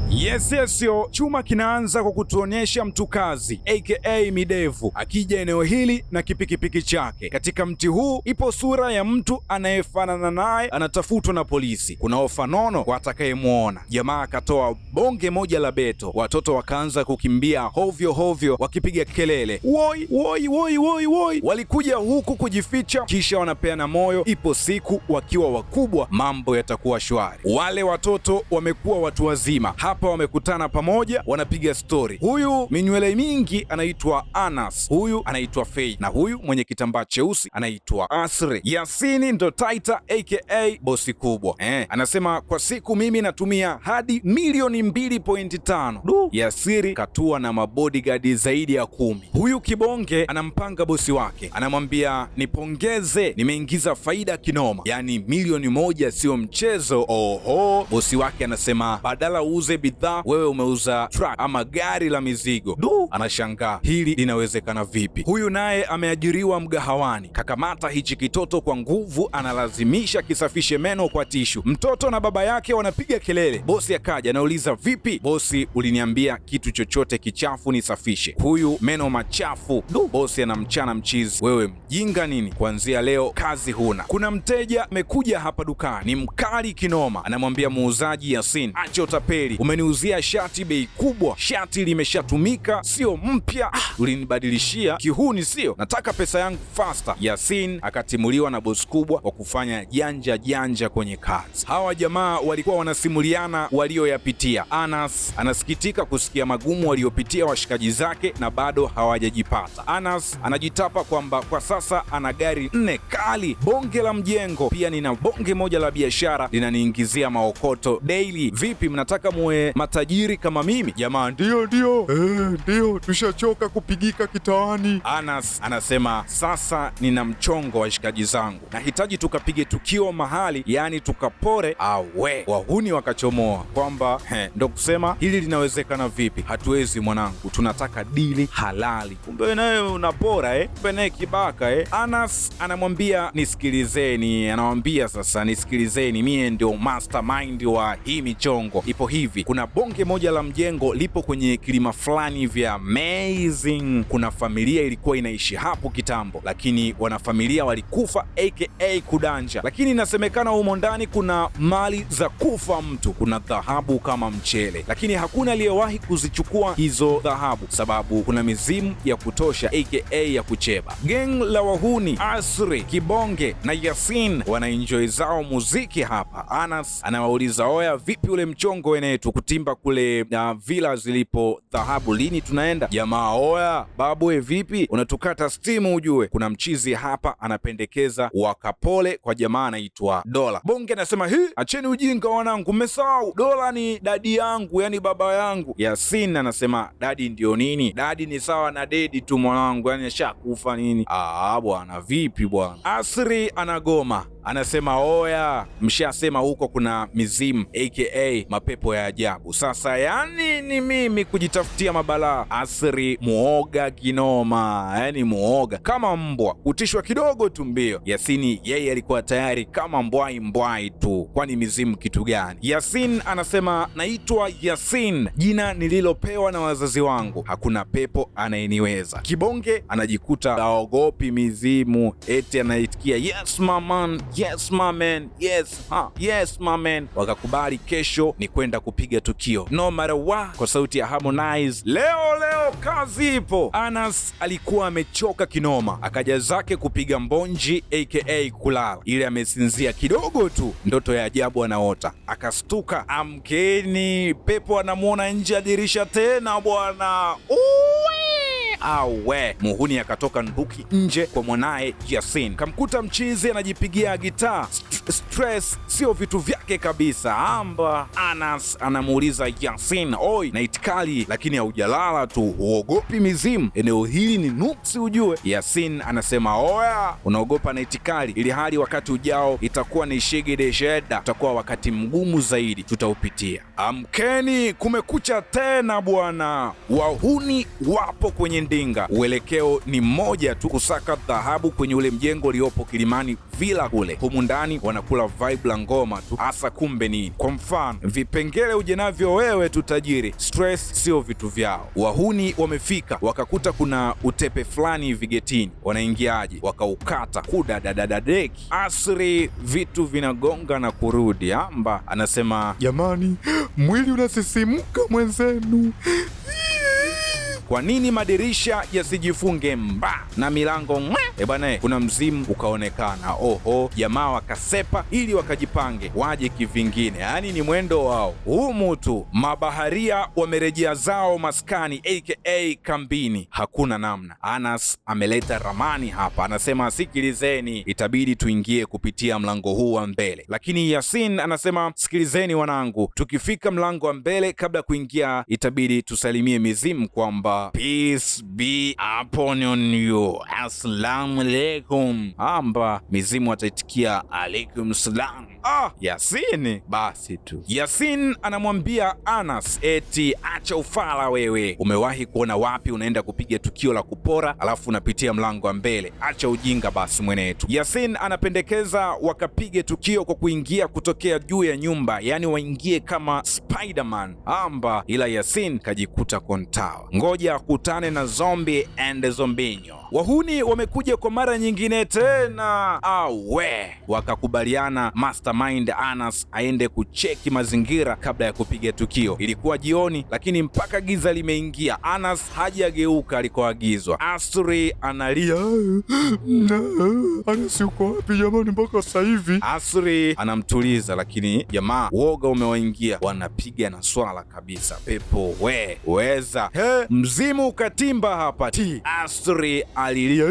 Yes, yo, chuma kinaanza kwa kutuonyesha mtukazi aka Midevu akija eneo hili na kipikipiki chake. Katika mti huu ipo sura ya mtu anayefanana naye, anatafutwa na polisi. Kuna ofa nono kwa atakayemwona. Jamaa akatoa bonge moja la beto, watoto wakaanza kukimbia hovyo hovyo wakipiga kelele woi woi woi woi woi. Walikuja huku kujificha, kisha wanapeana moyo, ipo siku wakiwa wakubwa mambo yatakuwa shwari. Wale watoto wamekuwa watu wazima, hapa wamekutana pamoja, wanapiga stori. Huyu minywele mingi anaitwa Anas, huyu anaitwa Fei, na huyu mwenye kitambaa cheusi anaitwa Asri. Yasini ndo Taita aka bosi kubwa. Anasema kwa siku mimi natumia hadi milioni 2.5. Yasiri katua na mabodyguard zaidi ya 10. Huyu kibonge anampanga bosi wake, anamwambia nipongeze, nimeingiza faida kinoma, yani milioni 1 sio mchezo. Oho, bosi wake anasema badala uuze bidhaa wewe umeuza truck ama gari la mizigo. Anashangaa hili linawezekana vipi? Huyu naye ameajiriwa mgahawani, kakamata hichi kitoto kwa nguvu, analazimisha kisafishe meno kwa tishu. Mtoto na baba yake wanapiga kelele. Bosi akaja anauliza vipi? Bosi, uliniambia kitu chochote kichafu nisafishe, huyu meno machafu. Bosi anamchana mchizi, wewe mjinga nini? Kuanzia leo kazi huna. Kuna mteja amekuja hapa dukani, ni mkali kinoma, anamwambia muuzaji Yasin, acha utapeli, umeniuzia shati bei kubwa, shati limeshatumika sio mpya, ulinibadilishia kihuni sio, nataka pesa yangu faster. Yasin akatimuliwa na bosi kubwa kwa kufanya janja kwenye kazi. Hawa jamaa walikuwa wanasimuliana walioyapitia. Anas anasikitika kusikia magumu waliopitia washikaji zake na bado hawajajipata. Anas anajitapa kwamba kwa sasa ana gari 4 kali, bonge la mjengo, pia nina bonge moja la biashara linaniingizia maokoto daily. Vipi, mnataka muwe matajiri kama mimi? Jamaa ndio tushachoka kupigika kitaani. Anas anasema sasa nina mchongo wa shikaji zangu, nahitaji tukapige tukio mahali, yani tukapore. Awe wahuni wakachomoa kwamba ndo kusema hili linawezekana vipi? Hatuwezi mwanangu, tunataka dili halali. Kumbe naye unapora kumbe naye kibaka Anas anamwambia nisikilizeni, anamwambia sasa nisikilizeni, mie ndio mastermind wa hii michongo. Ipo hivi, kuna bonge moja la mjengo lipo kwenye kilima fulani vya amazing. Kuna familia ilikuwa inaishi hapo kitambo, lakini wanafamilia walikufa aka kudanja, lakini inasemekana humo ndani kuna mali za kufa mtu, kuna dhahabu kama mchele, lakini hakuna aliyewahi kuzichukua hizo dhahabu sababu kuna mizimu ya kutosha aka ya kucheba. Geng la wahuni Asri, Kibonge na Yasin wanaenjoy zao muziki hapa. Anas anawauliza oya, vipi ule mchongo wenetu kutimba kule vila zilipo dhahabu, lini tunaenda? Jamaa oya babu, vipi unatukata stimu ujue kuna mchizi hapa anapendekeza wakapole kwa jamaa anaitwa Dola. Bonge anasema acheni ujinga wanangu, mmesahau Dola ni dadi yangu, yani baba yangu. Yasin anasema dadi ndio nini? Dadi ni sawa na dedi tu mwanangu, yani ashakufa nini? Bwana vipi bwana. Asri anagoma, anasema oya, mshasema huko kuna mizimu aka mapepo ya ajabu, sasa yani ni mimi kujitafutia mabalaa. Asri muoga kinoma, yani muoga kama mbwa, kutishwa kidogo tu mbio. Yasini yeye alikuwa tayari kama mbwai tu, kwani mizimu kitu gani? Yasin anasema naitwa Yasin, jina nililopewa na wazazi wangu, hakuna pepo anayeniweza. Kibonge anajikuta haogopi mizimu, eti anaitikia yes maman, yes my man, yes my man. Wakakubali kesho ni kwenda kupiga tukio no matter what, kwa sauti ya Harmonize. Leo kazi ipo. Anas alikuwa amechoka kinoma, akaja zake kupiga mbonji aka kulala, ili amesinzia kidogo tu, ndoto ya ajabu anaota, akastuka. Amkeni, pepo anamuona nje ya dirisha tena bwana. Muhuni akatoka nduki nje kwa mwanaye Yasin, kamkuta mchizi anajipigia gitaa. Stress sio vitu vyake kabisa. Anas anamuuliza Yasin, oi na itikali lakini haujalala tu, uogopi mizimu? Eneo hili ni nuksi ujue. Yasin anasema oya, unaogopa na itikali ili hali wakati ujao itakuwa ni shigide sheda, utakuwa wakati mgumu zaidi, tutaupitia. Amkeni, kumekucha tena bwana. Wahuni wapo kwenye Mandinga. Uelekeo ni mmoja tu, kusaka dhahabu kwenye ule mjengo uliopo Kilimani Villa kule. Humu ndani wanakula vibe la ngoma tu, hasa kumbe nini? Kwa mfano, vipengele uje navyo wewe tu tajiri, stress sio vitu vyao. Wahuni wamefika wakakuta kuna utepe fulani hivi getini, wanaingiaje? Wakaukata kudadadadadeki. Asri vitu vinagonga na kurudi. Amba anasema jamani, mwili unasisimka mwenzenu. Kwa nini madirisha yasijifunge mba na milango mwe? Bwana, kuna mzimu ukaonekana. Oho, jamaa wakasepa ili wakajipange waje kivingine, yaani ni mwendo wao humu tu. Mabaharia wamerejea zao maskani aka kambini. Hakuna namna, Anas ameleta ramani hapa, anasema sikilizeni, itabidi tuingie kupitia mlango huu wa mbele. Lakini Yasin anasema sikilizeni wanangu, tukifika mlango wa mbele, kabla kuingia itabidi tusalimie mizimu kwamba peace be upon you, assalamu alaikum. Amba mizimu ataitikia alaikum salam. Yasin basi tu. Yasin anamwambia Anas eti acha ufala wewe, umewahi kuona wapi unaenda kupiga tukio la kupora alafu unapitia mlango wa mbele? Acha ujinga basi mwenetu. Yasin anapendekeza wakapige tukio kwa kuingia kutokea juu ya nyumba, yani waingie kama Spiderman. Amba ila Yasin kajikuta kontawa, ngoja akutane na Zombie and Zombinho. Wahuni wamekuja kwa mara nyingine tena. Wakakubaliana Mastermind Anas aende kucheki mazingira kabla ya kupiga tukio. Ilikuwa jioni, lakini mpaka giza limeingia Anas hajageuka alikoagizwa. Asri analia, Anas yuko wapi jamani mpaka sasa hivi? Asri anamtuliza, lakini jamaa woga umewaingia, wanapiga na swala kabisa. Pepo weza mzimu ukatimba hapa ti. Asri alilia,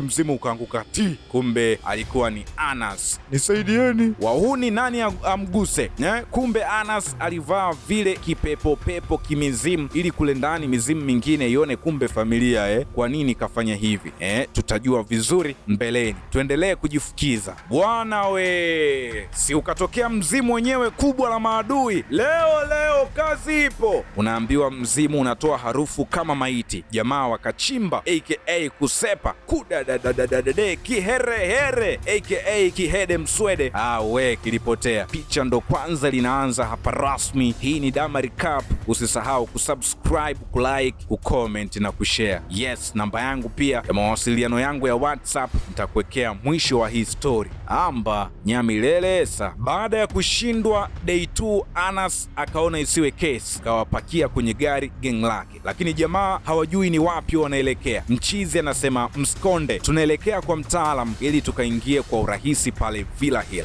mzimu ukaanguka ti. Kumbe alikuwa ni Anas. Nisaidieni wahuni, nani amguse? Kumbe Anas alivaa vile kipepo kimizimu ili kule ndani mizimu mingine ione kumbe familia. Kwa nini kafanya hivi? Tutajua vizuri mbeleni, tuendelee kujifukiza bwana we. Si ukatokea mzimu wenyewe kubwa la maadui. Leo kazi ipo. Unaambiwa mzimu unatoa harufu kama maiti. Jamaa wakachimba aka kusepa kudadadadadade kiherehere aka kihede mswede. Kilipotea. Picha ndo kwanza linaanza hapa rasmi. Hii ni Damari Cup. Usisahau kusubscribe, kulike, kucomment na kushare. Yes, namba yangu pia ya mawasiliano yangu ya WhatsApp nitakuwekea mwisho wa hii story. Amba nyamilelesa. Baada ya kushindwa day 2, Anas akaona isiwe case, kawapakia kwenye gari gang lake, lakini jamaa hawajui ni wapi wanaelekea. Mchizi anasema mskonde, tunaelekea kwa mtaalam ili tukaingie kwa urahisi pale Villa Hill.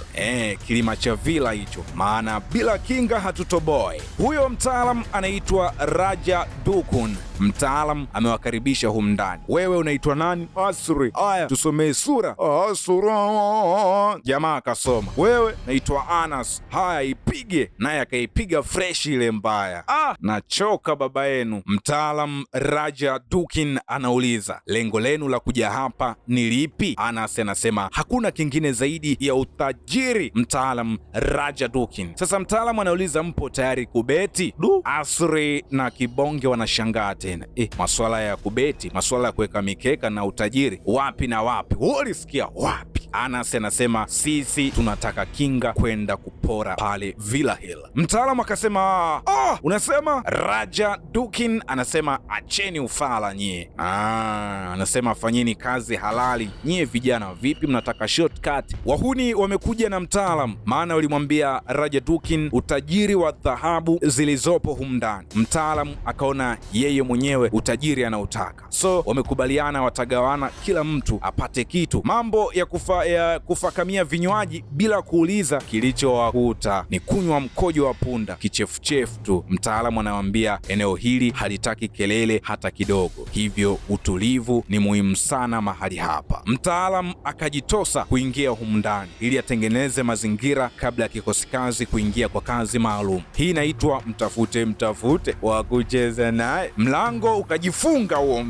Kilima cha villa hicho, maana bila kinga hatutoboy. Huyo mtaalam anaitwa Raja Dukun. Mtaalam amewakaribisha humu ndani. Wewe unaitwa nani? Asri. Aya, tusomee sura. Asura. Jamaa akasoma. Wewe? Naitwa Anas. Haya, ipige. Naye akaipiga fresh ile mbaya. Nachoka baba yenu. Mtaalam Raja Dukin anauliza, lengo lenu la kuja hapa ni lipi? Anas anasema hakuna kingine zaidi ya utajiri. Mtaalam Raja Dukin. Sasa mtaalam anauliza, mpo tayari kubeti? Asri na Kibonge wanashangaa tena. Maswala ya kubeti, maswala ya kuweka mikeka na utajiri, wapi na wapi? Ulisikia wapi? Anas anasema sisi tunataka kinga kwenda kupora pale Villa Hill. Mtaalamu akasema unasema? Raja Dukin anasema acheni ufala nyie. Anasema fanyeni kazi halali nyie vijana, vipi mnataka shortcut? Wahuni wamekuja na mtaalamu, maana walimwambia Raja Dukin utajiri wa dhahabu zilizopo humu ndani. Mtaalamu akaona yeye mwenyewe utajiri anautaka, so wamekubaliana watagawana, kila mtu apate kitu. Mambo ya kufakamia vinywaji bila kuuliza, kilichowakuta ni kunywa mkojo wa punda, kichefuchefu tu. Mtaalamu anawaambia eneo hili halitaki kelele hata kidogo, hivyo utulivu ni muhimu sana mahali hapa. Mtaalamu akajitosa kuingia humu ndani ili atengeneze mazingira kabla ya kikosi kazi kuingia kwa kazi maalum. Hii inaitwa mtafute wa kucheza naye. Mlango ukajifunga huo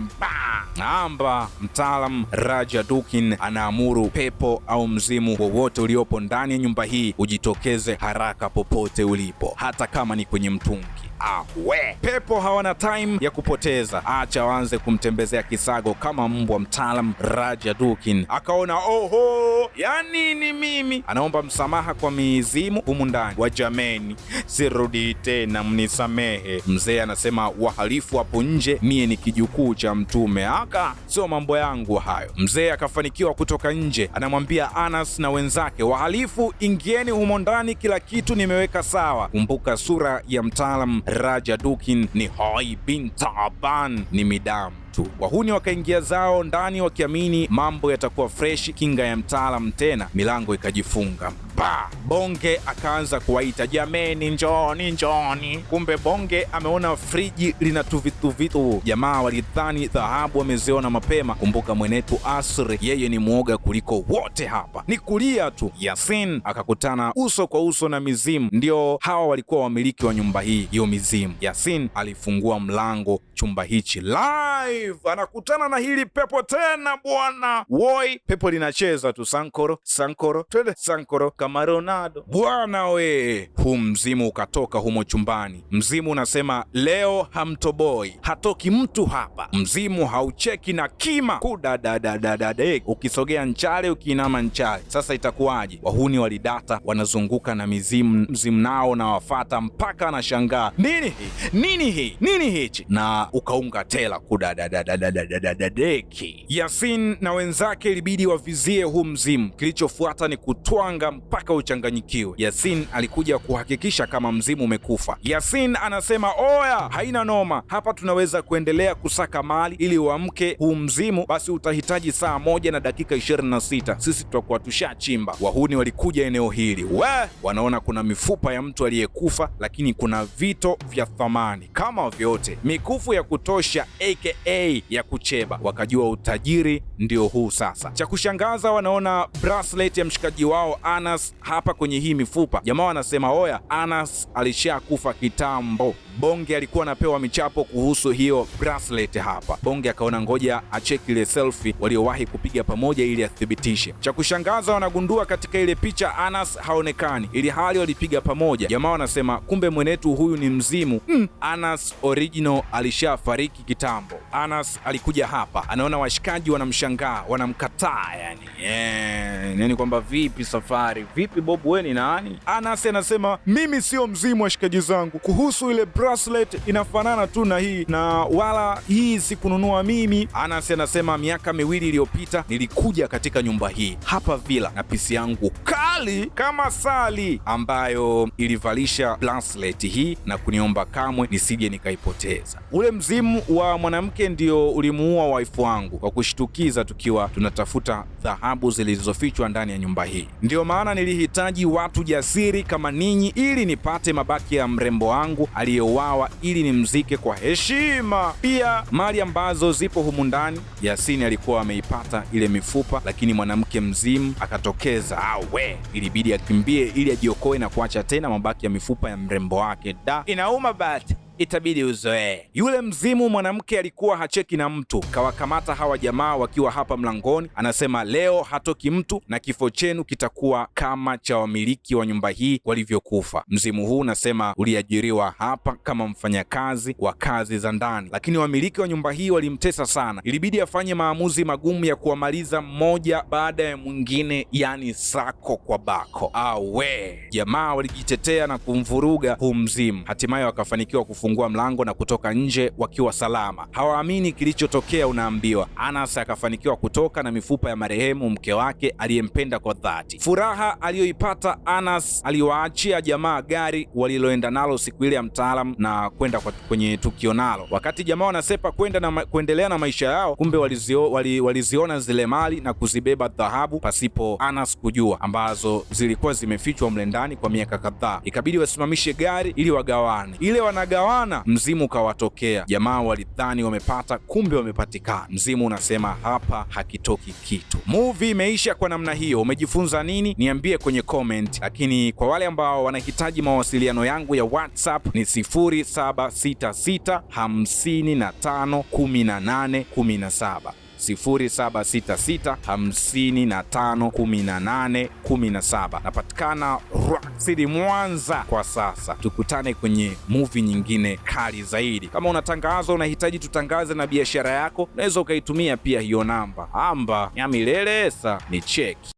amba. Mtaalam Raja Dukin anaamuru pepo au mzimu wowote uliopo ndani ya nyumba hii ujitokeze haraka popote ulipo, hata kama ni kwenye mtungi. Pepo hawana time ya kupoteza, acha waanze kumtembezea kisago kama mbwa. Mtaalam Rajadukin akaona oho, yani ni mimi, anaomba msamaha kwa mizimu humu ndani. Wajameni, sirudi tena, mnisamehe. Mzee anasema wahalifu hapo nje, mie ni kijukuu cha mtume, aka sio mambo yangu hayo. Mzee akafanikiwa kutoka nje, anamwambia Anas na wenzake, wahalifu ingieni humo ndani, kila kitu nimeweka sawa. Kumbuka sura ya mtaalam Rajadukin ni Hai bin Taban, ni midamu tu. Wahuni wakaingia zao ndani wakiamini mambo yatakuwa freshi. Kinga ya mtaalam tena, milango ikajifunga. Bonge akaanza kuwaita, jameni, njoni njoni. Kumbe Bonge ameona friji lina vitu. Jamaa walidhani dhahabu wameziona mapema. Kumbuka mwenetu Asri, yeye ni mwoga kuliko wote hapa, ni kulia tu. Yasin akakutana uso kwa uso na mizimu, ndio hawa walikuwa wamiliki wa nyumba hii, hiyo mizimu. Yasin alifungua mlango chumba hichi live, anakutana na hili pepo tena bwana. Woi, pepo linacheza tu, sankoro twende sankoro kama Ronaldo bwana we. Mzimu ukatoka humo chumbani. Mzimu unasema leo hamtoboi, hatoki mtu hapa. Mzimu haucheki na kima kudadadadadade, ukisogea nchale, ukiinama nchale. Sasa itakuwaje? Wahuni walidata, wanazunguka na mizimu nao na wafata mpaka anashangaa nini hichi, na ukaunga tela kudadadadadadadeki. Yasin na wenzake ilibidi wavizie huu mzimu. Kilichofuata ni kutwanga mpaka uchanganyikiwe. Yasin alikuja kuhakikisha kama mzimu umekufa. Yasin anasema oya, haina noma, hapa tunaweza kuendelea kusaka mali. Ili uamke huu mzimu, basi utahitaji saa 1 na dakika 26. Sisi tutakuwa tushachimba. Wahuni walikuja eneo hili, wanaona kuna mifupa ya mtu aliyekufa, lakini kuna vito vya thamani kama vyote, mikufu ya kutosha aka ya kucheba. Wakajua utajiri ndio huu sasa. Cha kushangaza, wanaona bracelet ya mshikaji wao Anas hapa kwenye hii mifupa. Jamaa wanasema oya, Anas alishakufa kitambo. Bonge alikuwa anapewa michapo kuhusu hiyo bracelet hapa. Bonge akaona ngoja acheki ile selfie waliowahi kupiga pamoja ili athibitishe. Cha kushangaza, wanagundua katika ile picha Anas haonekani, ili hali walipiga pamoja. Jamaa wanasema kumbe mwenetu huyu ni mzimu. Anas original alishafariki kitambo. Anas alikuja hapa, anaona washikaji wanamshangaa, wanamkataa yani kwamba vipi safari, vipi Bob, wewe ni nani? Anas anasema mimi sio mzimu washikaji zangu, kuhusu ile bracelet inafanana tu na hii, na wala hii sikununua mimi. Anas anasema miaka 2 iliyopita nilikuja katika nyumba hii hapa villa na pisi yangu kali kama sali, ambayo ilivalisha bracelet hii na kuniomba kamwe nisije nikaipoteza. Ule mzimu wa mwanamke ndio ulimuua waifu wangu kwa kushtukiza, tukiwa tunatafuta dhahabu zilizofichwa ndani ya nyumba hii. Ndio maana nilihitaji watu jasiri kama ninyi ili nipate mabaki ya mrembo wangu aliyeuawa, ili nimzike kwa heshima. Pia mali ambazo zipo humu ndani. Yasini alikuwa ameipata ile mifupa, lakini mwanamke mzimu akatokeza. Ilibidi akimbie ili ajiokoe na kuacha tena mabaki ya mifupa ya mrembo wake. Inauma bati, itabidi uzoee. Yule mzimu mwanamke alikuwa hacheki na mtu, kawakamata hawa jamaa wakiwa hapa mlangoni. Anasema leo hatoki mtu na kifo chenu kitakuwa kama cha wamiliki wa nyumba hii walivyokufa. Mzimu huu unasema uliajiriwa hapa kama mfanyakazi wa kazi za ndani, lakini wamiliki wa nyumba hii walimtesa sana. Ilibidi afanye maamuzi magumu ya kuwamaliza mmoja baada ya mwingine, yani sako kwa bako. Jamaa walijitetea na kumvuruga huu mzimu. Hatimaye wakafanikiwa kufungua mlango na kutoka nje wakiwa salama. Hawaamini kilichotokea. Unaambiwa Anas akafanikiwa kutoka na mifupa ya marehemu mke wake aliyempenda kwa dhati. Furaha aliyoipata Anas, aliwaachia jamaa gari waliloenda nalo siku ile ya mtaalam na kwenda kwenye tukio nalo. Wakati jamaa wanasepa kuendelea na maisha yao, kumbe waliziona zile mali na kuzibeba dhahabu pasipo Anas kujua, ambazo zilikuwa zimefichwa mle ndani kwa miaka kadhaa. Ikabidi wasimamishe gari ili wagawane. Ile wanagawana, mzimu kawatokea. Jamaa walidhani wamepata, kumbe wamepatikana. Mzimu unasema hapa hakitoki kitu. Movie imeisha kwa namna hiyo. Umejifunza nini? Niambie kwenye comment. Lakini kwa wale ambao wanahitaji mawasiliano yangu ya WhatsApp ni 0766551817 0766551817. Napatikana Rock City Mwanza kwa sasa. Tukutane kwenye movie nyingine kali zaidi. Kama una tangazo unahitaji tutangaze na biashara yako, unaweza ukaitumia pia hiyo namba. Amba ya milele ni cheki.